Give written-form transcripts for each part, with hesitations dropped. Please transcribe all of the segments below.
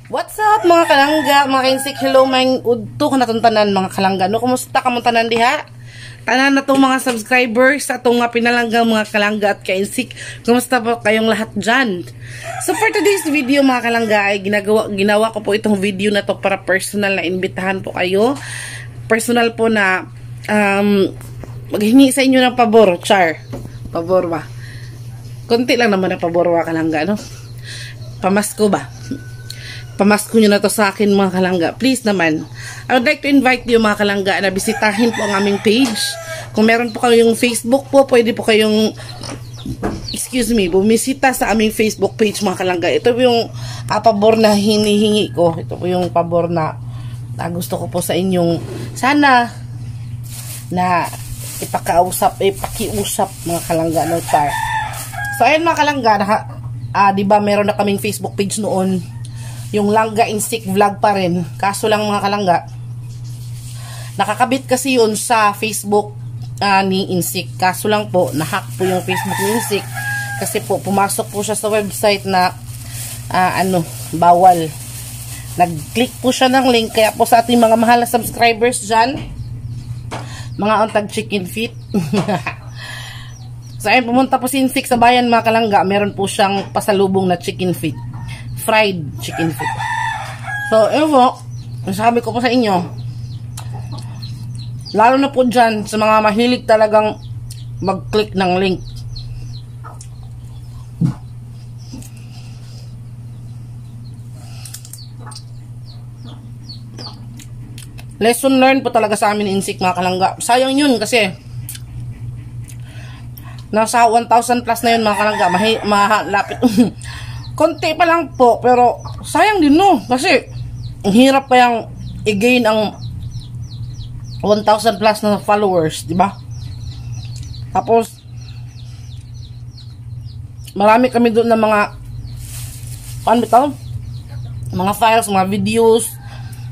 What's up mga kalangga, mga kainsik, hello mga udto ka natuntanan mga kalangga. No, kumusta ka mong tanan diha? Tanan na itong mga subscribers sa itong mga pinalanggang mga kalangga at kainsik. Kumusta po kayong lahat dyan? So for today's video mga kalangga ay ginawa ko po itong video na to para personal na imbitahan po kayo. Personal po na maghingi sa inyo ng pabor, char. Pabor ba? Konti lang naman ang pabor mga kalangga, no? Pamasko ba? Pamasko nyo na to sa akin mga kalangga. Please naman, I would like to invite you mga kalangga na bisitahin po ang aming page. Kung meron po kayong Facebook po, pwede po kayong bumisita sa aming Facebook page mga kalangga. Ito po yung pabor na hinihingi ko. Ito po yung pabor na gusto ko po sa inyong sana na pakiusap mga kalangga no char. So ayun mga kalangga, diba meron na kaming Facebook page noon. Yung Langga Insik Vlog pa rin. Kaso lang mga kalangga, nakakabit kasi yun sa Facebook ni Insik. Kaso lang po, nahack po yung Facebook ni Insik. Kasi po, pumasok po siya sa website na bawal. Nag-click po siya ng link. Kaya po sa ating mga mahal na subscribers dyan, mga ontag chicken feet. So ayun, pumunta po si Insik sa bayan mga kalangga. Meron po siyang pasalubong na chicken feet. Fried chicken feet. So, ewan, sabi ko po sa inyo, lalo na po dyan, sa mga mahilig talagang mag-click ng link. Lesson learned po talaga sa amin Insik mga kalangga. Sayang yun kasi nasa 1,000 plus na yun mga kalangga. Malapit. Konti pa lang po, pero sayang din no. Kasi, ang hirap pa yung i-gain ang 1,000 plus na followers, di ba? Tapos, marami kami doon na mga, mga files, mga videos,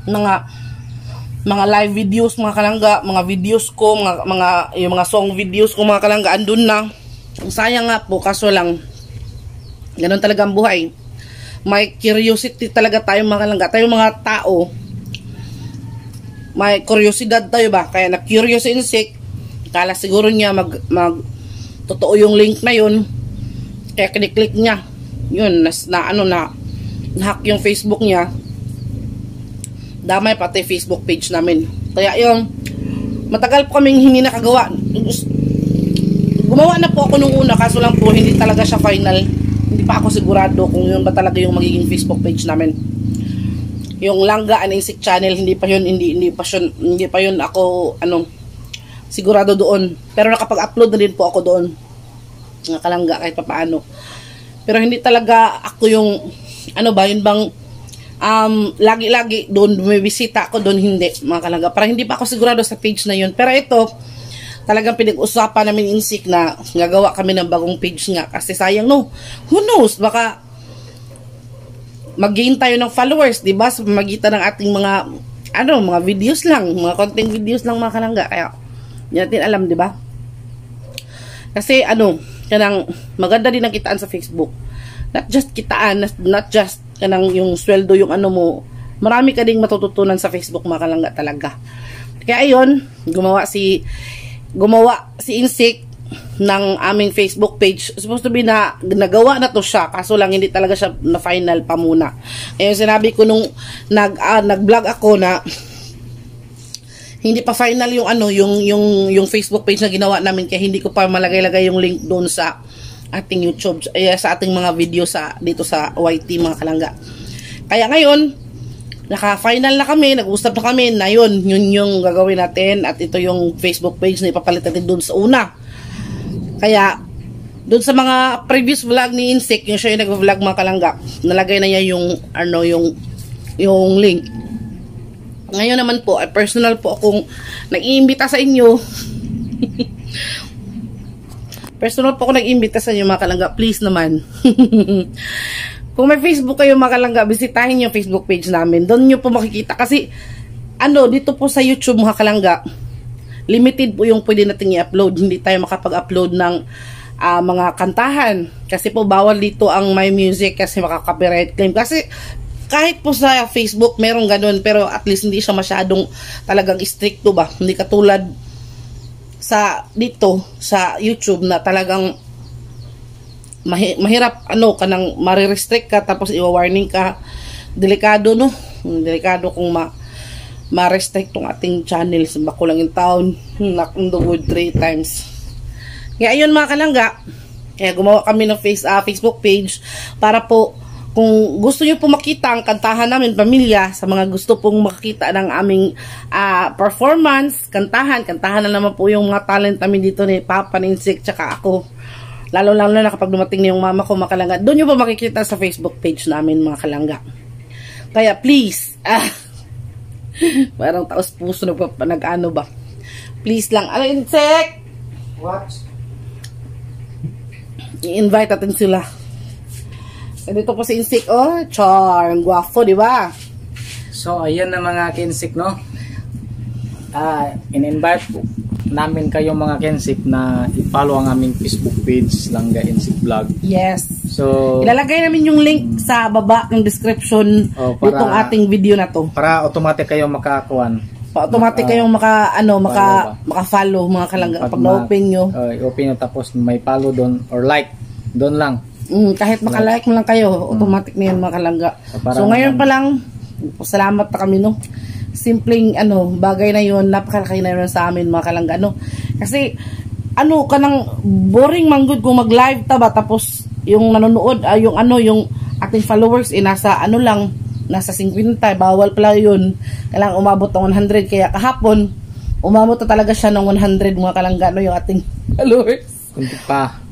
mga live videos, mga kalangga, mga videos ko, yung mga song videos ko, mga kalangga, andun na. Sayang nga po, kaso lang, ganon talaga ang buhay. May curiosity talaga tayo mga kalangga. Tayo mga tao, may kuryosidad tayo ba? Kaya na-curious si Insik. Kala siguro niya totoo yung link na yun. Kaya kiniklik niya. Yun, na-hack yung Facebook niya. Damay pati Facebook page namin. Kaya yung matagal po kaming hindi nakagawa. Gumawa na po ako nung una, kaso lang po hindi talaga siya final. Hindi pa ako sigurado kung yun ba talaga yung magiging Facebook page namin. Yung Langga Insik channel, hindi pa yun ako sigurado doon. Pero nakapag-upload na din po ako doon. Mga kalangga kahit papaano. Pero hindi talaga ako yung yun bang lagi-lagi doon bumibisita ako doon, hindi mga kalangga. Para hindi pa ako sigurado sa page na yun. Pero ito talagang pinag-usapan namin Insik na gagawa kami ng bagong page nga. Kasi sayang no. Who knows? Baka mag-gain tayo ng followers, diba? Sa pamagitan ng ating mga videos lang. Mga content videos lang mga kalangga. Kaya, hindi natin alam, diba? Kasi kanang maganda din ang kitaan sa Facebook. Not just kitaan, not just kanang yung sweldo, yung mo. Marami ka ding matututunan sa Facebook mga kalangga talaga. Kaya ayun, gumawa si Insik ng aming Facebook page. Supposed to be na nagawa na to siya, kaso lang hindi talaga siya na final pa muna. Ayun, sinabi ko nung nag-vlog ako na hindi pa final yung Facebook page na ginawa namin, kaya hindi ko pa malagay-lagay yung link doon sa ating YouTube, sa ating mga video dito sa YT mga kalangga. Kaya ngayon naka-final na kami, nag-usap na kami na yun yung gagawin natin, at ito yung Facebook page na ipapalit natin doon sa una. Kaya doon sa mga previous vlog ni Insik, yung siya yung nag-vlog mga kalangga, nalagay na niya yung link. Ngayon naman po, personal po akong nag-iimbita sa inyo. Personal po ako nag-iimbita sa inyo mga kalangga, please naman. Kung may Facebook kayo mga kalangga, bisitahin yung Facebook page namin. Doon nyo po makikita. Kasi, dito po sa YouTube mga kalangga, limited po yung pwede natin i-upload. Hindi tayo makapag-upload ng mga kantahan. Kasi po, bawal dito ang my music kasi makaka-copyright claim. Kasi, kahit po sa Facebook merong ganun, pero at least hindi siya masyadong talagang stricto ba, hindi katulad sa dito sa YouTube na talagang mahirap kanang marirestrict ka tapos i-warning ka. Delikado, no? Delikado kung ma-restrict tong ating channel. Bako lang yung taon, knock on the wood 3 times. Kaya ayun mga kalangga, kaya gumawa kami ng Facebook page para po kung gusto nyo po makita ang kantahan namin pamilya, sa mga gusto pong makita ng aming performance, kantahan na naman po yung mga talent namin dito ni Papa, ni Insik, tsaka ako. Lalo na kapag dumating na yung mama ko mga kalangga, doon nyo po makikita sa Facebook page namin mga kalangga. Kaya please, parang taos puso nag-ano ba, please lang, Insik, What? i-invite natin sila. Dito po si Insik, char, ang guwafo, di ba? So, ayan na mga Kensik, no? In-invite namin kayo mga Kensik na i-follow ang aming Facebook page, Langga Insik Vlog. Yes. So, ilalagay namin yung link sa baba ng description nitong ating video na to. Para automatic kayo makakuan. Automatic kayong maka-follow mga kalangga pag na-open nyo. I-open nyo tapos may follow doon or like. Doon lang. Kahit maka-like mo lang kayo, automatic na yan mga kalangga. So ngayon pa lang, salamat na kami, no? Simpleng bagay na yun, napakalaki na yun sa amin mga kalangga, no? Kasi kanang boring manggod kung mag-live ta ba tapos yung nanonood yung ating followers nasa lang, nasa 50, bawal pala yun. Kailangan umabot ng 100, kaya kahapon umabot na talaga siya ng 100 mga kalangga, no, yung ating followers. Kunti pa.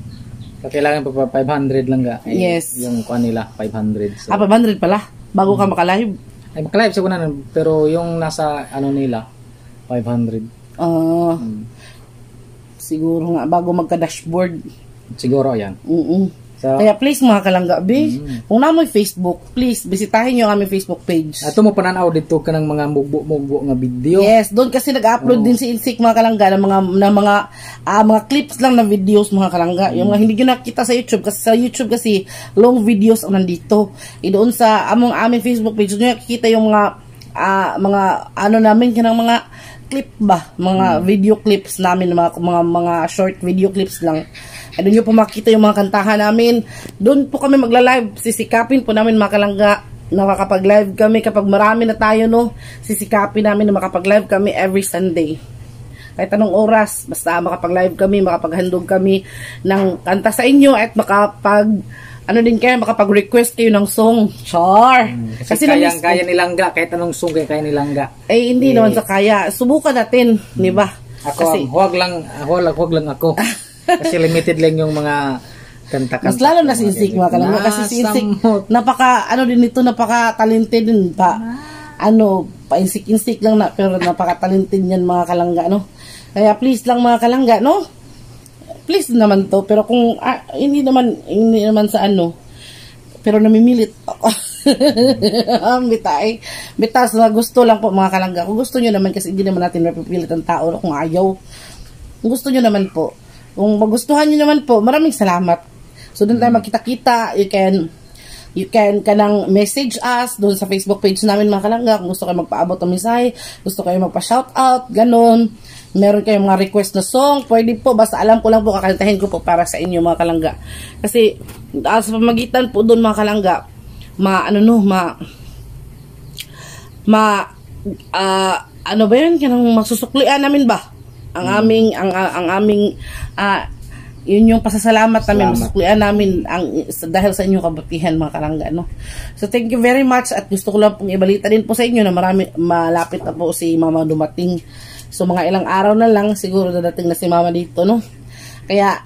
Kailangan pa 500 lang ga. Yes. Yung kuha nila 500. So. 500 pala bago ka maka-live. Ay maka-live siguro na, pero yung nasa nila 500. Siguro nga bago magka-dashboard. Siguro yan. So, kaya please mga kalangga, kung namoy Facebook, please bisitahin nyo ang aming Facebook page. Ato mo pananaw dito ka ng mga mugbo nga video. Yes, doon kasi nag-upload din si Insik mga kalangga ng mga clips lang na videos mga kalangga. Yung hindi nyo nakita sa YouTube, kasi sa YouTube kasi long videos ang nandito. Doon sa aming Facebook page, doon nyo nakikita yung mga namin kanang mga clip ba, mga video clips namin, mga short video clips lang. Doon nyo po makikita yung mga kantahan namin. Doon po kami magla-live. Sisikapin po namin mga kalangga na makapag-live kami kapag marami na tayo, no? Sisikapin namin na makapag-live kami every Sunday. Kahit anong oras, basta makapag-live kami, makapaghandog kami ng kanta sa inyo at makapag-request kayo ng song. Char! Kasi kaya nilangga, kahit anong song kaya nilangga. Hindi naman sa kaya. Subukan natin, di ba? Ako, huwag lang ako. Kasi limited lang yung mga kanta-kanta. Mas lalo na si Insik mga kalangga. Kasi si Insik, napaka-talented din pa. Pa-insik-insik lang na, pero napaka-talented yan mga kalangga, no? Kaya please lang mga kalangga, no? Please naman to. Pero kung, hindi naman sa pero namimilit ako. Bitas na gusto lang po mga kalangga. Kung gusto nyo naman, kasi hindi naman natin mapipilit ang tao, no? Kung ayaw. Kung gusto nyo naman po. Kung magustuhan nyo naman po, maraming salamat. So, doon tayo magkita-kita. You can kanang message us doon sa Facebook page namin mga kalangga. Kung gusto kayo magpaabot ng mensahe, gusto kayo magpa-shoutout, ganun. Meron kayong mga request na song, pwede po. Basta alam ko lang po, kakantahin ko po para sa inyo mga kalangga. Kasi, sa pamagitan po doon mga kalangga, kanang masusuklian namin ba? Ang aming yun yung pasasalamat namin, masuklian namin dahil sa inyong kabutihan mga kalangga, no? So thank you very much, at gusto ko lang pong ibalita din po sa inyo na malapit na po si Mama dumating. So mga ilang araw na lang siguro dadating na si Mama dito, no? Kaya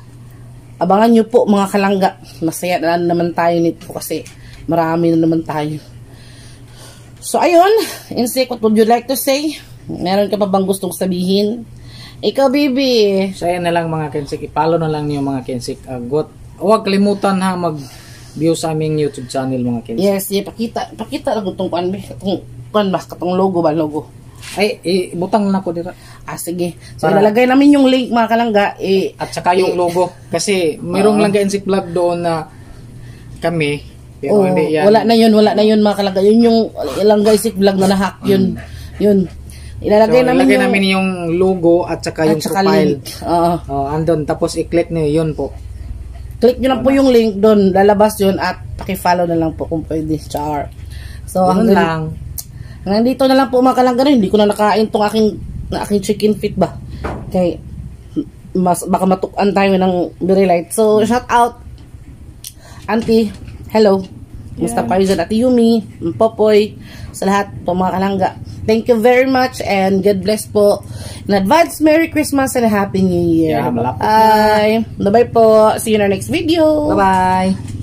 abangan nyo po mga kalangga, masaya na naman tayo nito kasi marami na naman tayo. So ayun, Insik, what would you like to say? Meron ka pa bang gustong sabihin? Ikaw, baby. So, ayan na lang mga Kensik. Ipalo na lang niyo mga Kensik. Huwag kalimutan ha mag-view sa aming YouTube channel mga Kensik. Yes, pakita lang itong katong logo ba? Logo. Ay, butang na ko dito. Sige. So, ilalagay namin yung link mga kalangga. At saka yung logo. Kasi mayroong Langga Insik Vlog doon na kami Pero Oo, hindi yan. wala na yun mga kalangga. Yun yung ilang guys vlog na nahack yun. Yun. Ilalagay namin yung logo at saka yung profile. Link. Oo. Andun. Tapos i-click nyo yun po. Click nyo lang po yung link doon. Lalabas yun at paki-follow na lang po kung pwede. Char. So, hanggang dito na lang po mga kalangga. Hindi ko na nakain tong aking chicken feet ba. Okay. Baka matukan tayo ng very light. So, shout out Auntie. Hello. Musta kayo dyan? Ate Yumi, Popoy, sa lahat po mga kalangga. Thank you very much and God bless po. In advance, Merry Christmas and a Happy New Year. Yeah, Bye. Bye-bye po. See you in our next video. Bye-bye.